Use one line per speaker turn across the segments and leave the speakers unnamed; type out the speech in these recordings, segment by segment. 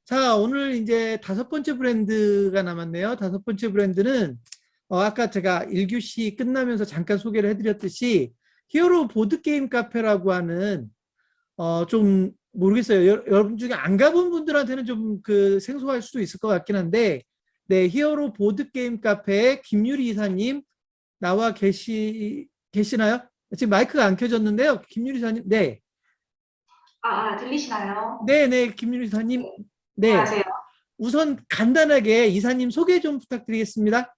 자, 오늘 이제 다섯 번째 브랜드가 남았네요. 다섯 번째 브랜드는 아까 제가 1교시 끝나면서 잠깐 소개를 해드렸듯이 히어로 보드게임 카페라고 하는 좀 모르겠어요. 여러분 중에 안 가본 분들한테는 좀 그 생소할 수도 있을 것 같긴 한데 네, 히어로 보드게임 카페의 김유리 이사님 나와 계시나요? 지금 마이크가 안 켜졌는데요. 김유리 이사님, 네.
들리시나요?
네, 김유리 이사님,
네,
네.
안녕하세요.
우선 간단하게 이사님 소개 좀 부탁드리겠습니다.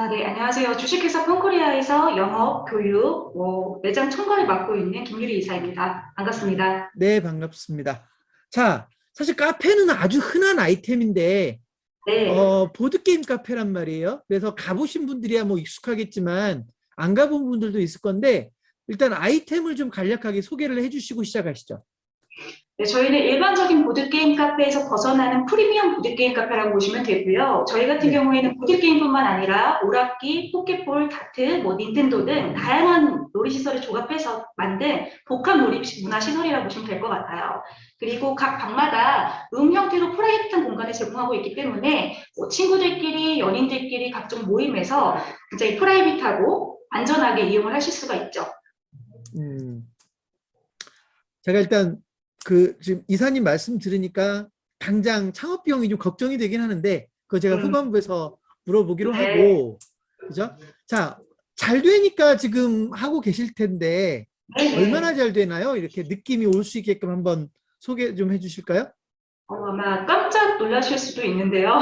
네, 안녕하세요. 주식회사 폰코리아에서 영업, 교육, 매장 총괄을 맡고 있는 김유리 이사입니다. 반갑습니다.
네, 반갑습니다. 자, 사실 카페는 아주 흔한 아이템인데
네,
보드게임 카페란 말이에요. 그래서 가보신 분들이야 뭐 익숙하겠지만 안 가본 분들도 있을 건데 일단 아이템을 좀 간략하게 소개를 해주시고 시작하시죠.
네, 저희는 일반적인 보드게임 카페에서 벗어나는 프리미엄 보드게임 카페라고 보시면 되고요. 저희 같은
네.
경우에는 보드게임뿐만 아니라 오락기, 포켓볼, 다트, 닌텐도 등 다양한 놀이시설을 조합해서 만든 복합 놀이 문화시설이라고 보시면 될 것 같아요. 그리고 각 방마다 형태로 프라이빗한 공간을 제공하고 있기 때문에 친구들끼리, 연인들끼리 각종 모임에서 굉장히 프라이빗하고 안전하게 이용을 하실 수가 있죠.
제가 일단 지금 이사님 말씀 들으니까 당장 창업 비용이 좀 걱정이 되긴 하는데 그거 제가 후반부에서 물어보기로
네.
하고 그죠? 자, 잘 되니까 지금 하고 계실 텐데 얼마나 잘 되나요? 이렇게 느낌이 올 수 있게끔 한번 소개 좀 해주실까요?
아마 깜짝 놀라실 수도 있는데요.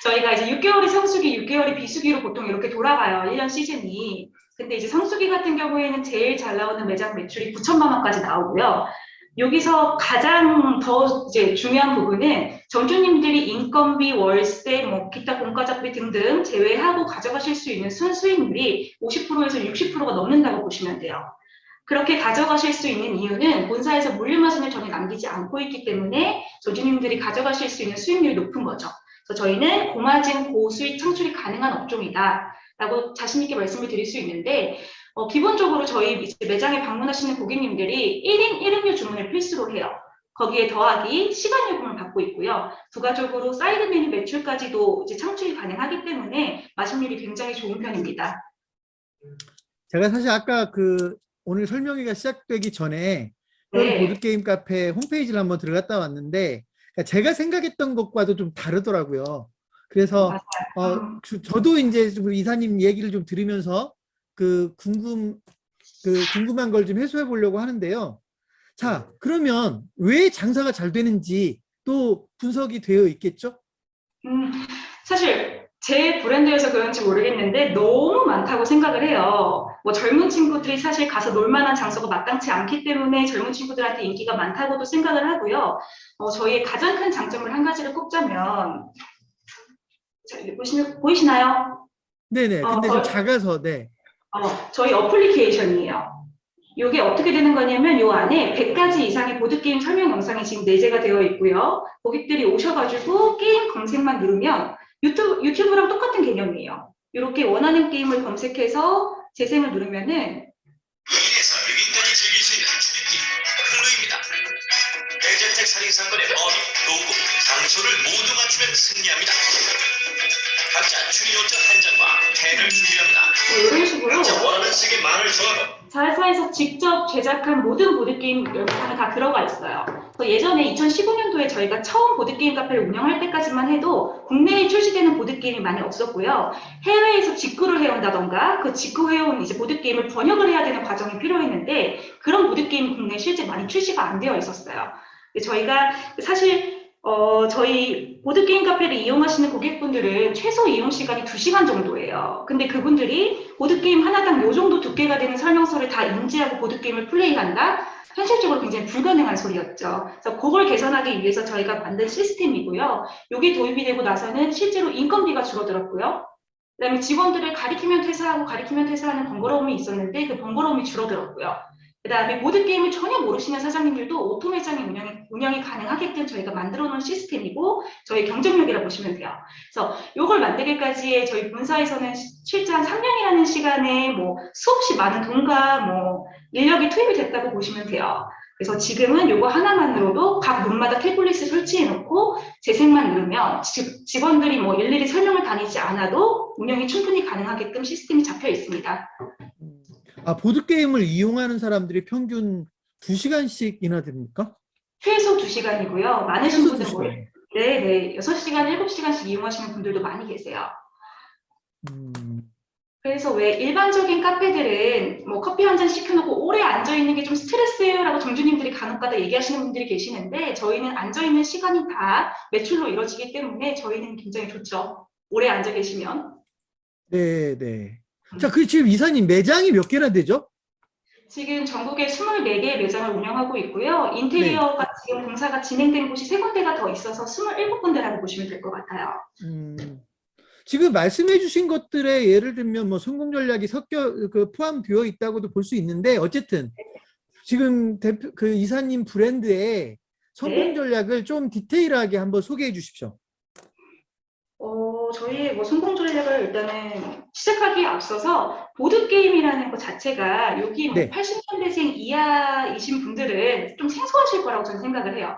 저희가 이제 6개월이 성수기, 6개월이 비수기로 보통 이렇게 돌아가요. 1년 시즌이. 근데 이제 성수기 같은 경우에는 제일 잘 나오는 매장 매출이 9천만 원까지 나오고요. 여기서 가장 더 이제 중요한 부분은 점주님들이 인건비, 월세, 기타 공과자비 등등 제외하고 가져가실 수 있는 순수익률이 50%에서 60%가 넘는다고 보시면 돼요. 그렇게 가져가실 수 있는 이유는 본사에서 물류마진을 전혀 남기지 않고 있기 때문에 점주님들이 가져가실 수 있는 수익률이 높은 거죠. 그래서 저희는 고마진 고수익 창출이 가능한 업종이다 라고 자신 있게 말씀을 드릴 수 있는데 기본적으로 저희 이제 매장에 방문하시는 고객님들이 1인 1음료 주문을 필수로 해요. 거기에 더하기 시간 요금을 받고 있고요. 부가적으로 사이드 메뉴 매출까지도 이제 창출이 가능하기 때문에 마진율이 굉장히 좋은 편입니다.
제가 사실 아까 오늘 설명회가 시작되기 전에 히어로
네.
보드게임 카페 홈페이지를 한번 들어갔다 왔는데 그러니까 제가 생각했던 것과도 좀 다르더라고요. 그래서
맞아요.
저도 이제 좀 이사님 얘기를 좀 들으면서 궁금한 걸 좀 해소해 보려고 하는데요. 자, 그러면 왜 장사가 잘 되는지 또 분석이 되어 있겠죠?
사실 제 브랜드여서 그런지 모르겠는데 너무 많다고 생각을 해요. 젊은 친구들이 사실 가서 놀만한 장소가 마땅치 않기 때문에 젊은 친구들한테 인기가 많다고도 생각을 하고요. 저희의 가장 큰 장점을 한 가지를 꼽자면 보이시나요?
네네. 근데 좀 작아서, 네.
저희 어플리케이션이에요. 이게 어떻게 되는 거냐면 이 안에 100가지 이상의 보드게임 설명 영상이 지금 내재가 되어 있고요. 고객들이 오셔가지고 게임 검색만 누르면 유튜브랑 똑같은 개념이에요. 이렇게 원하는 게임을 검색해서 재생을 누르면은
여기에서 뮤직까지 즐길 수 있는 출입기 클로입니다. 대저택 살인 사건의 범인, 도구, 장소를 모두 맞추면 승리합니다. 각자 추리 노트 한 장과 펜을 준비합니다.
이런 식으로
각자 원하는 색의 망을 정하고
자회사에서 직접 제작한 모든 보드게임 영상이 다 들어가 있어요. 예전에 2015년도에 저희가 처음 보드게임 카페를 운영할 때까지만 해도 국내에 출시되는 보드게임이 많이 없었고요. 해외에서 직구를 해온다던가 그 직구해온 이제 보드게임을 번역을 해야 되는 과정이 필요했는데 그런 보드게임이 국내에 실제 많이 출시가 안 되어 있었어요. 저희가 사실 저희 보드게임 카페를 이용하시는 고객분들은 최소 이용 시간이 2시간 정도예요. 근데 그분들이 보드게임 하나당 요 정도 두께가 되는 설명서를 다 인지하고 보드게임을 플레이한다? 현실적으로 굉장히 불가능한 소리였죠. 그래서 그걸 개선하기 위해서 저희가 만든 시스템이고요. 이게 도입이 되고 나서는 실제로 인건비가 줄어들었고요. 그다음에 직원들을 가리키면 퇴사하는 번거로움이 있었는데 그 번거로움이 줄어들었고요. 그다음에 보드게임을 전혀 모르시는 사장님들도 오토매장이 운영이 가능하게끔 저희가 만들어 놓은 시스템이고 저희 경쟁력이라고 보시면 돼요. 그래서 이걸 만들기까지의 저희 본사에서는 실제 한 3년이라는 시간에 수없이 많은 돈과 인력이 투입이 됐다고 보시면 돼요. 그래서 지금은 요거 하나만으로도 각 룸마다 태블릿을 설치해놓고 재생만 누르면 직원들이 뭐 일일이 설명을 다니지 않아도 운영이 충분히 가능하게끔 시스템이 잡혀 있습니다.
아, 보드게임을 이용하는 사람들이 평균 2시간씩이나 됩니까?
최소 2시간이고요. 많으신
최소
분들은 뭐
2시간.
네, 6시간, 7시간씩 이용하시는 분들도 많이 계세요. 그래서 왜 일반적인 카페들은 뭐 커피 한 잔 시켜놓고 오래 앉아있는 게 좀 스트레스예요라고 점주님들이 간혹가다 얘기하시는 분들이 계시는데 저희는 앉아있는 시간이 다 매출로 이루어지기 때문에 저희는 굉장히 좋죠. 오래 앉아 계시면.
네, 네. 자, 그 지금 이사님 매장이 몇 개나 되죠?
지금 전국에 24개의 매장을 운영하고 있고요.
네.
인테리어가 지금 공사가 진행된 곳이 3군데가 더 있어서 27군데라고 보시면 될 것 같아요.
지금 말씀해 주신 것들에 예를 들면 뭐 성공 전략이 포함되어 있다고도 볼 수 있는데 어쨌든 지금 그 이사님 브랜드의 성공
네.
전략을 좀 디테일하게 한번 소개해 주십시오.
저희의 뭐 성공 전략을 일단은 시작하기에 앞서서 보드게임이라는 것 자체가 여기 뭐
네.
80년대생 이하이신 분들은 좀 생소하실 거라고 저는 생각을 해요.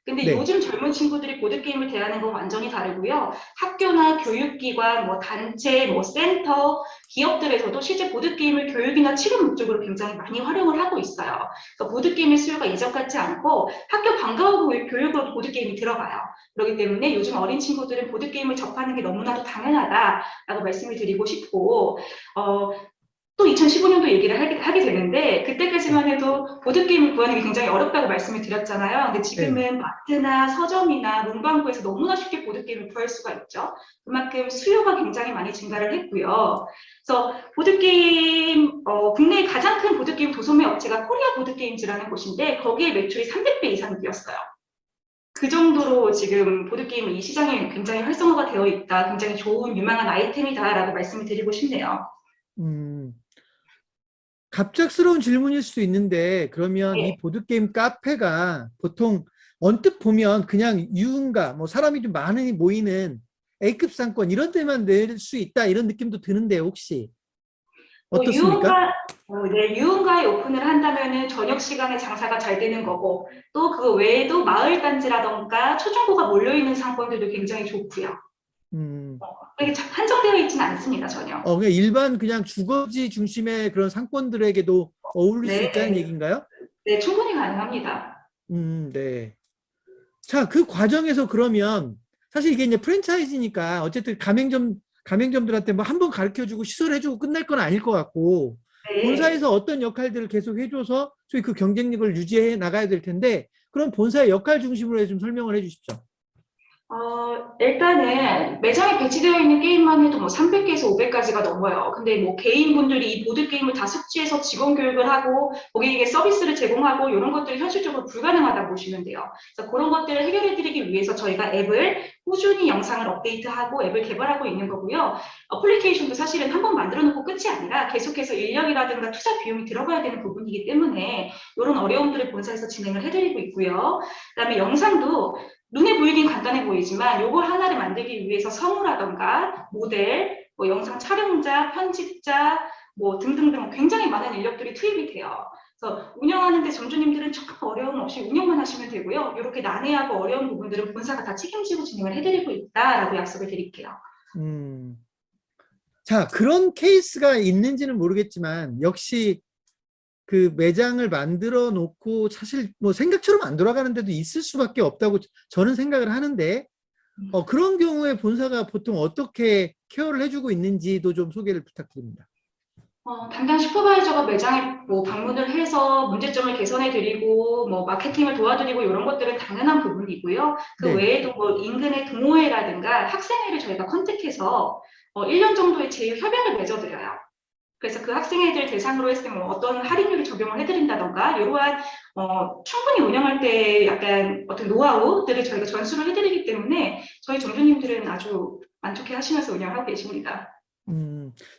근데
네.
요즘 젊은 친구들이 보드게임을 대하는 건 완전히 다르고요. 학교나 교육기관, 뭐 단체, 뭐 센터, 기업들에서도 실제 보드게임을 교육이나 치료 목적으로 굉장히 많이 활용을 하고 있어요. 그래서 보드게임의 수요가 예전 같지 않고 학교 방과후 교육으로 보드게임이 들어가요. 그렇기 때문에 요즘 어린 친구들은 보드게임을 접하는 게 너무나도 당연하다라고 말씀을 드리고 싶고 또 2015년도 얘기를 하게 되는데 그때까지만 해도 보드게임을 구하는 게 굉장히 어렵다고 말씀을 드렸잖아요. 근데 지금은 마트나 서점이나 문방구에서 너무나 쉽게 보드게임을 구할 수가 있죠. 그만큼 수요가 굉장히 많이 증가를 했고요. 그래서 보드게임, 국내의 가장 큰 보드게임 도소매 업체가 코리아 보드게임즈라는 곳인데 거기에 매출이 300배 이상 뛰었어요. 그 정도로 지금 보드게임 이 시장에 굉장히 활성화가 되어 있다. 굉장히 좋은 유망한 아이템이다라고 말씀을 드리고 싶네요.
갑작스러운 질문일 수 있는데 그러면 이
네.
보드게임 카페가 보통 언뜻 보면 그냥 유흥가 뭐 사람이 좀 많이 모이는 A급 상권 이런 데만 낼 수 있다 이런 느낌도 드는데 혹시 어떻습니까?
유흥가에 오픈을 한다면은 저녁 시간에 장사가 잘 되는 거고 또 그 외에도 마을 단지라던가 초중고가 몰려있는 상권들도 굉장히 좋고요. 이게 한정되어 있지는 않습니다, 전혀.
그냥 일반 그냥 주거지 중심의 그런 상권들에게도 어울릴 수 있다는 얘기인가요?
네, 충분히 가능합니다.
네. 자, 그 과정에서 그러면 사실 이게 이제 프랜차이즈니까 어쨌든 가맹점들한테 뭐 한 번 가르쳐주고 시설해주고 끝날 건 아닐 것 같고
네.
본사에서 어떤 역할들을 계속 해줘서 소위 그 경쟁력을 유지해 나가야 될 텐데 그럼 본사의 역할 중심으로 좀 설명을 해주십시오.
일단은 매장에 배치되어 있는 게임만 해도 뭐 300개에서 500가지가 넘어요. 근데 뭐 개인분들이 이 보드게임을 다 숙지해서 직원 교육을 하고 고객에게 서비스를 제공하고 이런 것들이 현실적으로 불가능하다고 보시면 돼요. 그래서 그런 것들을 해결해드리기 위해서 저희가 앱을 꾸준히 영상을 업데이트하고 앱을 개발하고 있는 거고요. 어플리케이션도 사실은 한 번 만들어 놓고 끝이 아니라 계속해서 인력이라든가 투자 비용이 들어가야 되는 부분이기 때문에 이런 어려움들을 본사에서 진행을 해드리고 있고요. 그다음에 영상도 눈에 보이긴 간단해 보이지만 요걸 하나를 만들기 위해서 성우라던가 모델, 뭐 영상 촬영자, 편집자, 뭐 등등등 굉장히 많은 인력들이 투입이 돼요. 그래서 운영하는데 점주님들은 조금 어려움 없이 운영만 하시면 되고요. 이렇게 난해하고 어려운 부분들은 본사가 다 책임지고 진행을 해드리고 있다라고 약속을 드릴게요.
자, 그런 케이스가 있는지는 모르겠지만 역시 그 매장을 만들어 놓고 사실 뭐 생각처럼 안 돌아가는 데도 있을 수밖에 없다고 저는 생각을 하는데 그런 경우에 본사가 보통 어떻게 케어를 해주고 있는지도 좀 소개를 부탁드립니다.
담당 슈퍼바이저가 매장에 뭐 방문을 해서 문제점을 개선해드리고 뭐 마케팅을 도와드리고 이런 것들은 당연한 부분이고요. 그
네.
외에도 뭐 인근의 동호회라든가 학생회를 저희가 컨택해서 1년 정도의 제휴 협약을 맺어드려요. 그래서 그 학생회들 대상으로 했을 때 뭐 어떤 할인율을 적용을 해드린다던가 이러한 충분히 운영할 때 약간 어떤 노하우들을 저희가 전수를 해드리기 때문에 저희 점주님들은 아주 만족해 하시면서 운영하고 계십니다.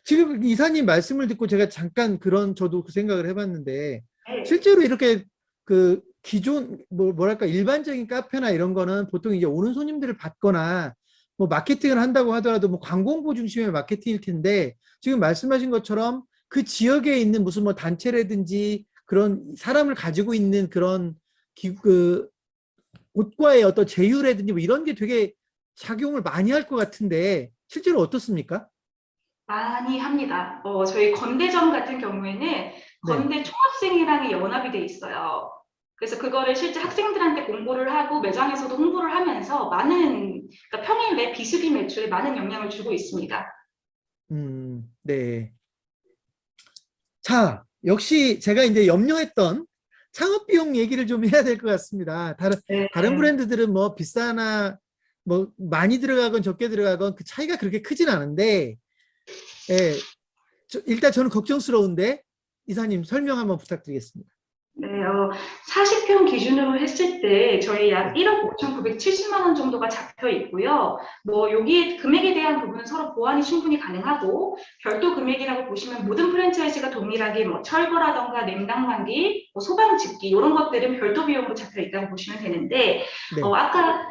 지금 이사님 말씀을 듣고 제가 잠깐 저도 그 생각을 해봤는데
네.
실제로 이렇게 그 기존 뭐랄까 일반적인 카페나 이런 거는 보통 이제 오는 손님들을 받거나 뭐 마케팅을 한다고 하더라도 뭐 광고 홍보 중심의 마케팅일 텐데 지금 말씀하신 것처럼 그 지역에 있는 무슨 뭐 단체라든지 그런 사람을 가지고 있는 그런 그 옷과의 어떤 제휴라든지 뭐 이런 게 되게 작용을 많이 할 것 같은데 실제로 어떻습니까?
많이 합니다. 저희 건대점 같은 경우에는
네.
건대 총학생회랑이 연합이 돼 있어요. 그래서 그거를 실제 학생들한테 공고를 하고 매장에서도 홍보를 하면서 많은, 그러니까 평일 내 비수기 매출에 많은 영향을 주고 있습니다.
네. 자, 역시 제가 이제 염려했던 창업 비용 얘기를 좀 해야 될 것 같습니다.
네.
다른 브랜드들은 뭐 비싸나 뭐 많이 들어가건 적게 들어가건 그 차이가 그렇게 크진 않은데, 예, 일단 저는 걱정스러운데 이사님 설명 한번 부탁드리겠습니다.
네, 40평 기준으로 했을 때 저희 약
네.
1억 5,970만 원 정도가 잡혀 있고요. 뭐 여기에 금액에 대한 부분은 서로 보완이 충분히 가능하고 별도 금액이라고 보시면 모든 프랜차이즈가 동일하게 뭐 철거라던가 냉난방기, 뭐 소방집기 이런 것들은 별도 비용으로 잡혀 있다고 보시면 되는데
네.
아까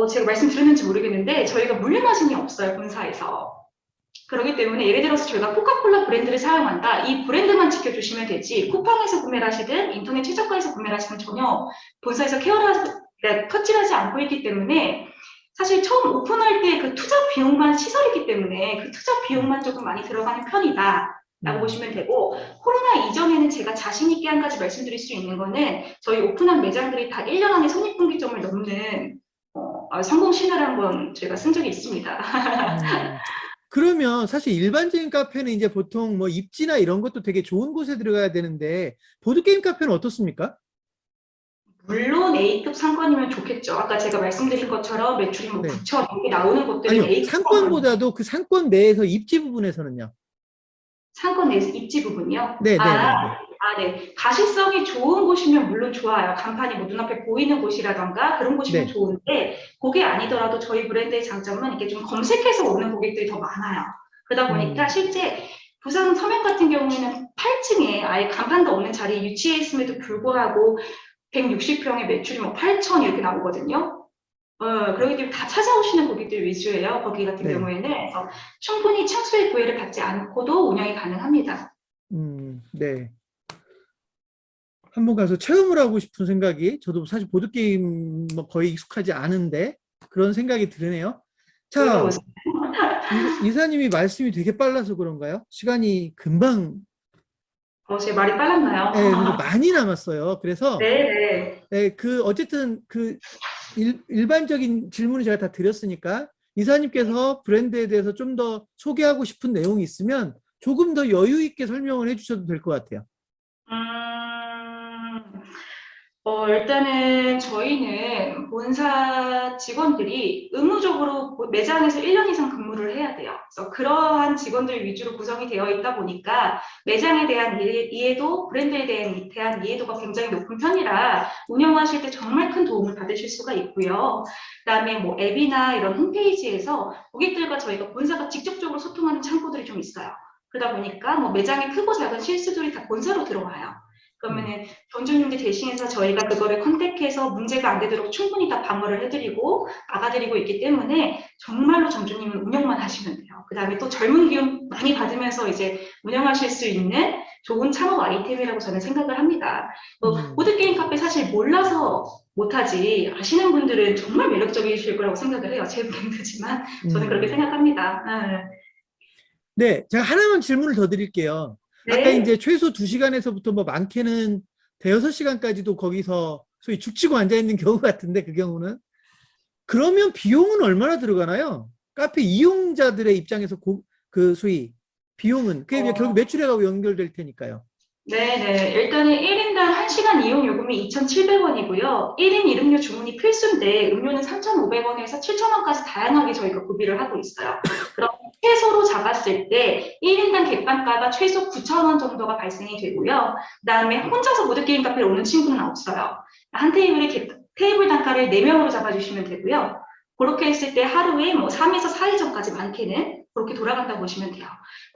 제가 말씀드렸는지 모르겠는데 저희가 물류 마진이 없어요, 본사에서. 그렇기 때문에 예를 들어서 저희가 코카콜라 브랜드를 사용한다. 이 브랜드만 지켜주시면 되지 쿠팡에서 구매를 하시든 인터넷 최저가에서 구매를 하시든 전혀 본사에서 터치하지 않고 있기 때문에 사실 처음 오픈할 때 그 투자 비용만 시설이기 때문에 그 투자 비용만 조금 많이 들어가는 편이다. 라고 보시면 되고 코로나 이전에는 제가 자신 있게 한 가지 말씀드릴 수 있는 거는 저희 오픈한 매장들이 다 1년 안에 손익분기점을 넘는 성공 신화를 한번 제가 쓴 적이 있습니다.
그러면 사실 일반적인 카페는 이제 보통 뭐 입지나 이런 것도 되게 좋은 곳에 들어가야 되는데 보드게임 카페는 어떻습니까?
물론 A급 상권이면 좋겠죠. 아까 제가 말씀드린 것처럼 매출이 뭐
네.
9천 이렇게 나오는 곳들은
아니요.
A급
상권보다도 그 상권 내에서 입지 부분에서는요.
상권 내에서 입지 부분이요.
네네네네.
네. 가시성이 좋은 곳이면 물론 좋아요. 간판이 뭐 눈앞에 보이는 곳이라던가 그런 곳이면
네.
좋은데 그게 아니더라도 저희 브랜드의 장점은 이게 좀 검색해서 오는 고객들이 더 많아요. 그러다 보니까 실제 부산 서면 같은 경우에는 8층에 아예 간판도 없는 자리에 위치해 있음에도 불구하고 160평의 매출이 뭐 8천 이렇게 나오거든요. 그렇기 때문에 다 찾아오시는 고객들 위주예요. 거기 같은
네.
경우에는. 그래서 충분히 층수의 구애를 받지 않고도 운영이 가능합니다.
네. 한번 가서 체험을 하고 싶은 생각이 저도 사실 보드게임 뭐 거의 익숙하지 않은데 그런 생각이 드네요. 자,
놀러오세요.
이사님이 말씀이 되게 빨라서 그런가요? 시간이 금방
제 말이 빨랐나요?
그래서 많이 남았어요. 그래서
네네.
어쨌든 일반적인 질문을 제가 다 드렸으니까 이사님께서 브랜드에 대해서 좀 더 소개하고 싶은 내용이 있으면 조금 더 여유 있게 설명을 해주셔도 될 것 같아요.
음, 일단은 저희는 본사 직원들이 의무적으로 매장에서 1년 이상 근무를 해야 돼요. 그래서 그러한 직원들 위주로 구성이 되어 있다 보니까 매장에 대한 이해도, 브랜드에 대한 이해도가 굉장히 높은 편이라 운영하실 때 정말 큰 도움을 받으실 수가 있고요. 그다음에 뭐 앱이나 이런 홈페이지에서 고객들과 저희가 본사가 직접적으로 소통하는 창구들이 좀 있어요. 그러다 보니까 뭐 매장의 크고 작은 실수들이 다 본사로 들어와요. 그러면은 전주님들 대신해서 저희가 그거를 컨택해서 문제가 안 되도록 충분히 다 방어를 해드리고 막아드리고 있기 때문에 정말로 전주님은 운영만 하시면 돼요. 그 다음에 또 젊은 기운 많이 받으면서 이제 운영하실 수 있는 좋은 창업 아이템이라고 저는 생각을 합니다. 보드게임 카페 사실 몰라서 못하지 아시는 분들은 정말 매력적이실 거라고 생각을 해요. 제 브랜드지만 저는 그렇게 생각합니다.
네, 제가 하나만 질문을 더 드릴게요. 아까
네.
이제 최소 2시간에서부터 뭐 많게는 대여섯 시간까지도 거기서 소위 죽치고 앉아있는 경우 같은데 그 경우는 그러면 비용은 얼마나 들어가나요? 카페 이용자들의 입장에서 그 소위 비용은 그게 이제 결국 매출액하고 연결될 테니까요.
네네. 일단은 1인당 1시간 이용 요금이 2,700원이고요. 1인 이름료 주문이 필수인데 음료는 3,500원에서 7,000원까지 다양하게 저희가 구비를 하고 있어요. 그럼 최소로 잡았을 때 1인당 객단가가 최소 9,000원 정도가 발생이 되고요. 그다음에 혼자서 보드게임 카페에 오는 친구는 없어요. 한 테이블에 테이블 단가를 4명으로 잡아주시면 되고요. 그렇게 했을 때 하루에 뭐 3에서 4일 전까지 많게는 그렇게 돌아간다고 보시면 돼요.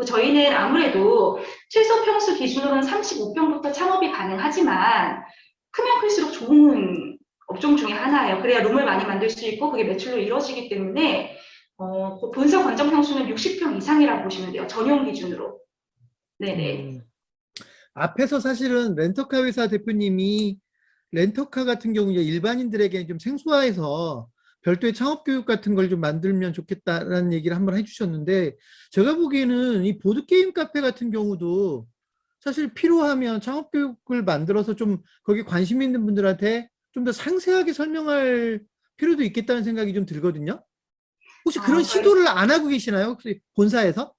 저희는 아무래도 최소 평수 기준으로는 35평부터 창업이 가능하지만 크면 클수록 좋은 업종 중에 하나예요. 그래야 룸을 많이 만들 수 있고 그게 매출로 이루어지기 때문에 본사 권장 평수는 60평 이상이라고 보시면 돼요. 전용 기준으로. 네네.
앞에서 사실은 렌터카 회사 대표님이 렌터카 같은 경우 이제 일반인들에게 좀 생소화해서 별도의 창업 교육 같은 걸 좀 만들면 좋겠다라는 얘기를 한번 해주셨는데, 제가 보기에는 이 보드게임 카페 같은 경우도 사실 필요하면 창업 교육을 만들어서 좀 거기 관심 있는 분들한테 좀 더 상세하게 설명할 필요도 있겠다는 생각이 좀 들거든요. 혹시 그런
저희
시도를 안 하고 계시나요? 혹시 본사에서?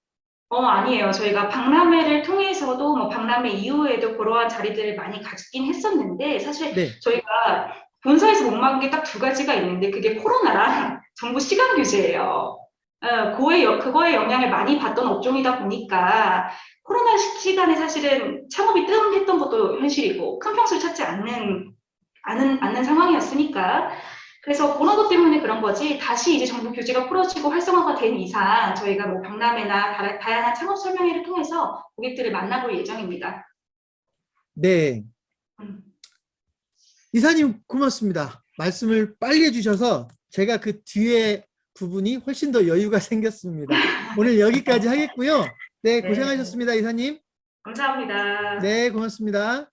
아니에요. 저희가 박람회를 통해서도 뭐 박람회 이후에도 그러한 자리들을 많이 갖긴 했었는데 사실
네.
저희가 본사에서 못 막은 게 딱 두 가지가 있는데 그게 코로나랑 정부 시간 규제예요. 그거에 영향을 많이 받던 업종이다 보니까 코로나 시간에 사실은 창업이 뜸했던 것도 현실이고 큰 평수를 찾지 않는 상황이었으니까 그래서 그런 것 때문에 그런 거지 다시 이제 정부 규제가 풀어지고 활성화가 된 이상 저희가 뭐 박람회나 다양한 창업 설명회를 통해서 고객들을 만나볼 예정입니다.
네.
음.
이사님 고맙습니다. 말씀을 빨리 해주셔서 제가 그 뒤에 부분이 훨씬 더 여유가 생겼습니다. 오늘 여기까지 하겠고요. 네,
네,
고생하셨습니다, 이사님.
감사합니다.
네, 고맙습니다.